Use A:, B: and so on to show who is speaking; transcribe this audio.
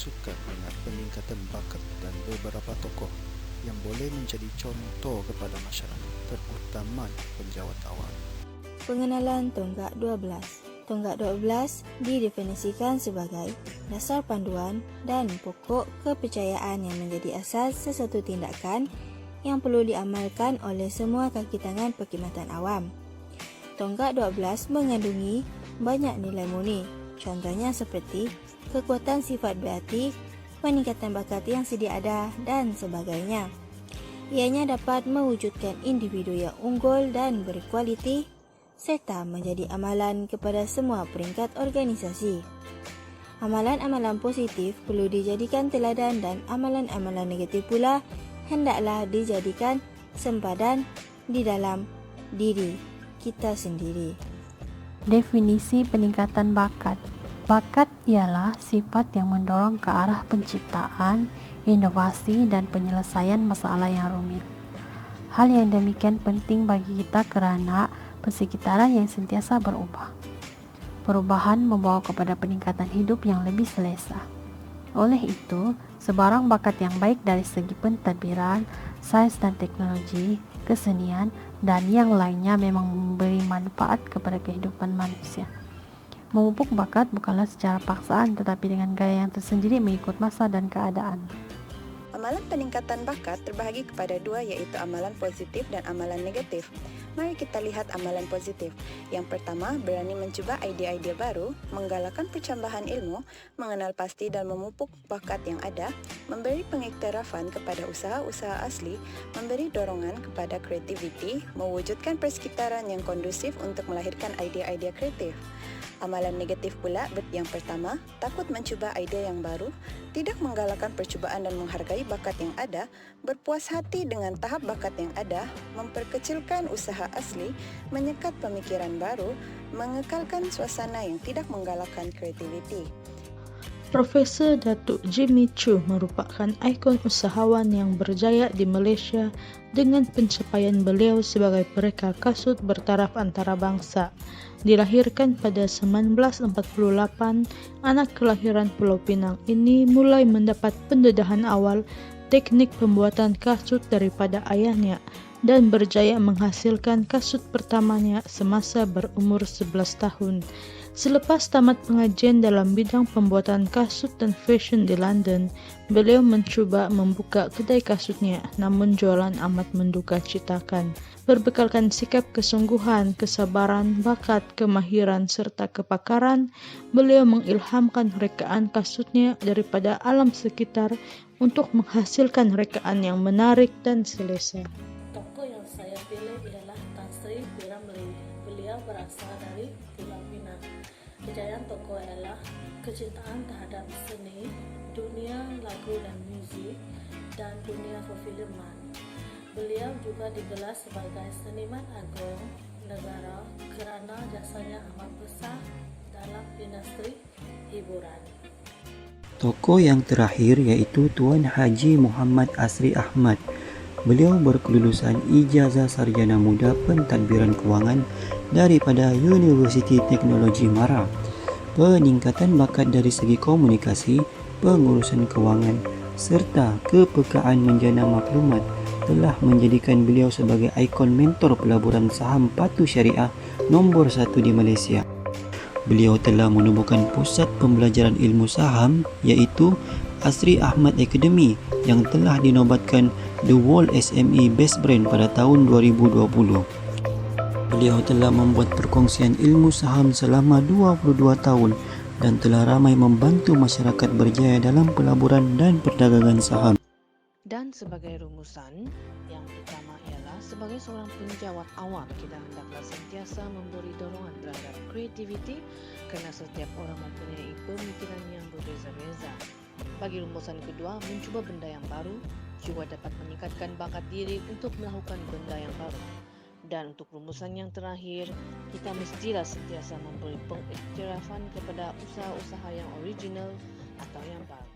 A: suka dengan peningkatan bakat dan beberapa tokoh yang boleh menjadi contoh kepada masyarakat, terutama penjawat awam.
B: Pengenalan tonggak 12. Tonggak 12 didefinisikan sebagai dasar panduan dan pokok kepercayaan yang menjadi asas sesuatu tindakan yang perlu diamalkan oleh semua kaki tangan perkhidmatan awam. Tonggak 12 mengandungi banyak nilai murni, contohnya seperti kekuatan sifat berarti, peningkatan bakat yang sedia ada dan sebagainya. Ianya dapat mewujudkan individu yang unggul dan berkualiti serta menjadi amalan kepada semua peringkat organisasi. Amalan-amalan positif perlu dijadikan teladan dan amalan-amalan negatif pula hendaklah dijadikan sempadan di dalam diri kita sendiri.
C: Definisi peningkatan bakat. Bakat ialah sifat yang mendorong ke arah penciptaan, inovasi dan penyelesaian masalah yang rumit. Hal yang demikian penting bagi kita kerana persekitaran yang sentiasa berubah. Perubahan membawa kepada peningkatan hidup yang lebih selesa. Oleh itu, sebarang bakat yang baik dari segi pentadbiran, sains dan teknologi, kesenian, dan yang lainnya memang memberi manfaat kepada kehidupan manusia. Memupuk bakat bukanlah secara paksaan tetapi dengan gaya yang tersendiri mengikut masa dan keadaan.
D: Amalan peningkatan bakat terbahagi kepada dua, iaitu amalan positif dan amalan negatif. Mari kita lihat amalan positif. Yang pertama, berani mencuba idea-idea baru, menggalakkan pencambahan ilmu, mengenal pasti dan memupuk bakat yang ada, memberi pengiktirafan kepada usaha-usaha asli, memberi dorongan kepada kreativiti, mewujudkan persekitaran yang kondusif untuk melahirkan idea-idea kreatif. Amalan negatif pula yang pertama, takut mencuba idea yang baru, tidak menggalakkan percubaan dan menghargai bakat yang ada, berpuas hati dengan tahap bakat yang ada, memperkecilkan usaha asli, menyekat pemikiran baru, mengekalkan suasana yang tidak menggalakkan kreativiti.
E: Profesor Datuk Jimmy Chu merupakan ikon usahawan yang berjaya di Malaysia dengan pencapaian beliau sebagai perekal kasut bertaraf antarabangsa. Dilahirkan pada 1948, anak kelahiran Pulau Pinang ini mulai mendapat pendedahan awal teknik pembuatan kasut daripada ayahnya dan berjaya menghasilkan kasut pertamanya semasa berumur 11 tahun. Selepas tamat pengajian dalam bidang pembuatan kasut dan fashion di London, beliau mencuba membuka kedai kasutnya, namun jualan amat menduka citakan. Berbekalkan sikap kesungguhan, kesabaran, bakat, kemahiran serta kepakaran, beliau mengilhamkan rekaan kasutnya daripada alam sekitar untuk menghasilkan rekaan yang menarik dan selesa.
F: Tokoh yang saya pilih ialah Tan Sri P. Ramlee. Beliau berasal dari Pulau Pinang. Kejayaan tokoh ialah kecintaan terhadap seni, dunia lagu dan muzik, dan dunia perfilman. Beliau juga digelar sebagai seniman agung negara kerana jasanya amat besar dalam industri hiburan.
G: Tokoh yang terakhir iaitu Tuan Haji Muhammad Asri Ahmad. Beliau berkelulusan ijazah sarjana muda pentadbiran kewangan daripada Universiti Teknologi Mara. Peningkatan bakat dari segi komunikasi, pengurusan kewangan serta kepekaan menjana maklumat telah menjadikan beliau sebagai ikon mentor pelaburan saham patuh syariah nombor 1 di Malaysia. Beliau telah menubuhkan pusat pembelajaran ilmu saham iaitu Asri Ahmad Academy yang telah dinobatkan The World SME Best Brand pada tahun 2020. Beliau telah membuat perkongsian ilmu saham selama 22 tahun dan telah ramai membantu masyarakat berjaya dalam pelaburan dan perdagangan saham.
H: Dan sebagai rumusan, yang pertama ialah sebagai seorang penjawat awam, kita hendaklah sentiasa memberi dorongan terhadap kreativiti kerana setiap orang mempunyai pemikiran yang berbeza-beza. Bagi rumusan kedua, mencuba benda yang baru juga dapat meningkatkan bakat diri untuk melakukan benda yang baru. Dan untuk rumusan yang terakhir, kita mestilah sentiasa memberi pengiktirafan kepada usaha-usaha yang original atau yang baru.